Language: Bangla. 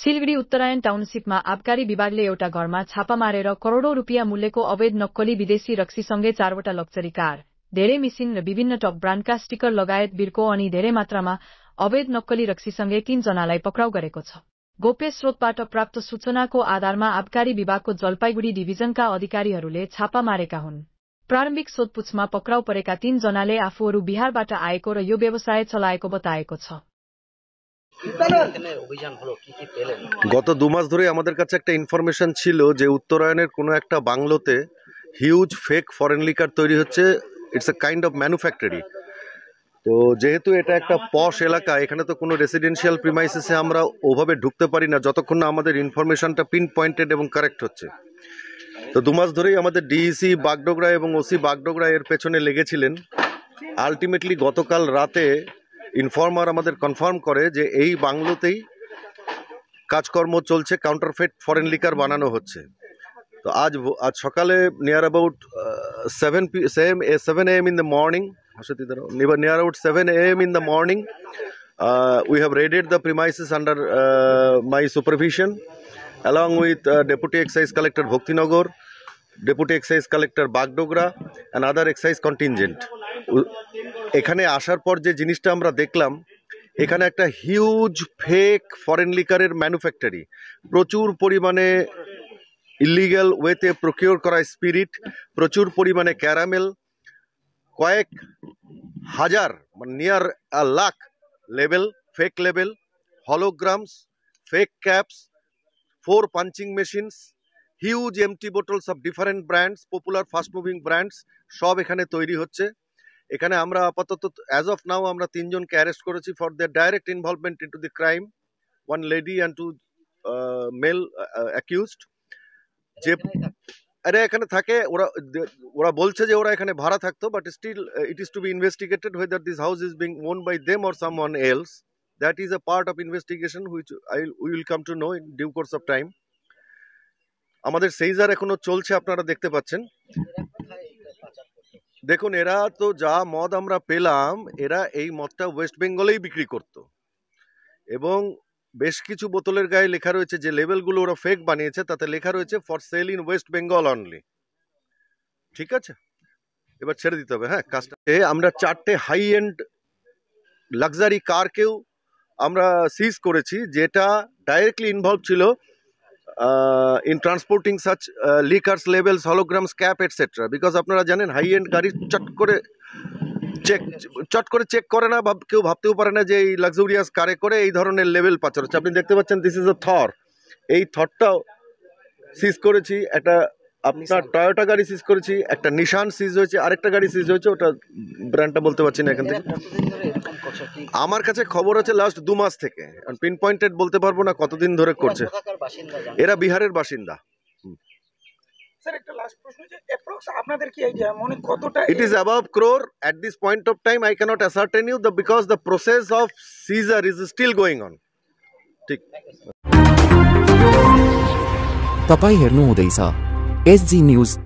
सिलगढी उत्तरायण टाउनशिपमा आबकारी विभागले एउटा घरमा छापा मारेर करोडौं रुपियाँ मूल्यको अवैध नक्कली विदेशी रक्सीसँगै 4वटा लक्जरी कार, धेरै मेसिन र विभिन्न टप ब्रान्डका स्टिकर लगायत बिर्को अनि धेरै मात्रामा अवैध नक्कली रक्सीसँगै 3 जनालाई पक्राउ गरेको छ। गोप्य स्रोतबाट प्राप्त सूचनाको आधारमा आबकारी विभागको जलपाइगुडी डिभिजनका अधिकारीहरूले छापा मारेका हुन्। प्रारम्भिक सोधपुछमा पक्राउ परेका 3 जनाले आफूहरू बिहारबाट आएको र यो व्यवसाय चलाएको बताएको छ। গত 2 মাস ধরে আমাদের কাছে একটা ইনফরমেশন ছিল যে উত্তরায়ণের কোনো একটা বাংলোতে হিউজ ফেক ফরেন লিকার তৈরি হচ্ছে। It's a kind of manufactory. তো যেহেতু এটা একটা পশ এলাকা, এখানে তো কোনো রেসিডেন্সিয়াল প্রিমাইসেসে আমরা ওভাবে ঢুকতে পারি না যতক্ষণ না আমাদের ইনফরমেশনটা পিন পয়েন্টেড এবং কারেক্ট হচ্ছে। তো 2 মাস ধরেই আমাদের ডিইসি বাগডোগরা এবং ওসি বাগডোগরা এর পেছনে লেগেছিলেন। আলটিমেটলি গতকাল রাতে ইনফর্মার আমাদের কনফার্ম করে যে এই বাংলোতেই কাজকর্ম চলছে, কাউন্টারফেট ফরেন লিকার বানানো হচ্ছে। তো আজ সকালে near about 7 AM in the morning, near about 7 AM in the morning, we have raided the premises under my supervision along with Deputy Excise Collector Bhaktinagar, Deputy Excise Collector Bagdogra and other excise contingent. এখানে আসার পর যে জিনিসটা আমরা দেখলাম, এখানে একটা হিউজ ফেক ফরেন লিকারের ম্যানুফ্যাক্টরি, প্রচুর পরিমাণে ইলিগ্যাল ওয়েতে প্রকিউর করা স্পিরিট, প্রচুর পরিমাণে ক্যারামেল, কয়েক হাজার মানে near a lakh label, fake label, holograms, fake caps, 4 punching machines, huge empty bottles of different brands, popular fast moving brands সব এখানে তৈরি হচ্ছে। এখানে আমরা আপাতত অ্যাজ অফ নাও আমরা 3 জনকে অ্যারেস্ট করেছি for their direct involvement into the crime, 1 lady and 2 male accused. যে আরে এখানে থাকে, ওরা বলছে যে ওরা এখানে ভাড়া থাকতো, but still it is to be investigated whether this house is being owned by them or someone else. That is a part of investigation which we will come to know in due course of time. আমাদের সেইজার এখনো চলছে, আপনারা দেখতে পাচ্ছেন। দেখুন, এরা তো যা মদ আমরা পেলাম, এরা এই মদটা ওয়েস্ট বেঙ্গলেই বিক্রি করত এবং বেশ কিছু বোতলের গায়ে লেখা রয়েছে, যে লেবেলগুলো ওরা ফেক বানিয়েছে তাতে লেখা রয়েছে for sale in West Bengal only. ঠিক আছে, এবার ছেড়ে দিতে হবে। হ্যাঁ, কাজটা আমরা 4টে হাই এন্ড লাক্সারি কারকেও আমরা সিজ করেছি, যেটা ডাইরেক্টলি ইনভলভ ছিল in transporting such liquors, labels, holograms, cap etc. because আপনারা জানেন হাই এন্ড গাড়ি চট করে চেক করে না, কেউ ভাবতেও পারে না যে এই লাক্সারিয়াস কারে করে এই ধরনের লেভেল পাচার হচ্ছে। আপনি দেখতে পাচ্ছেন দিস ইজ আ থর, এই থরটাও সিজ করেছি, একটা আপনার টয়োটা গাড়ি সিজ করেছি, একটা নিশান সিজ হয়েছে, আরেকটা গাড়ি সিজ হয়েছে, ওটা ব্র্যান্ডটা বলতে পারছি না এখান থেকে। আমার কাছে খবর আছে লাস্ট 2 মাস থেকে, পিন পয়েন্টেড বলতে পারবো না কতদিন ধরে করছে। এরা বিহারের বাসিন্দা। স্যার, একটা লাস্ট প্রশ্ন, যে অ্যাপ্রক্স আপনাদের কি আইডিয়া মানে কতটা? It is above crore at this point of time. I cannot ascertain you because the process of seizure is still going on. ठीक। तपाई हेर्नु हुँदैछ SG न्यूज।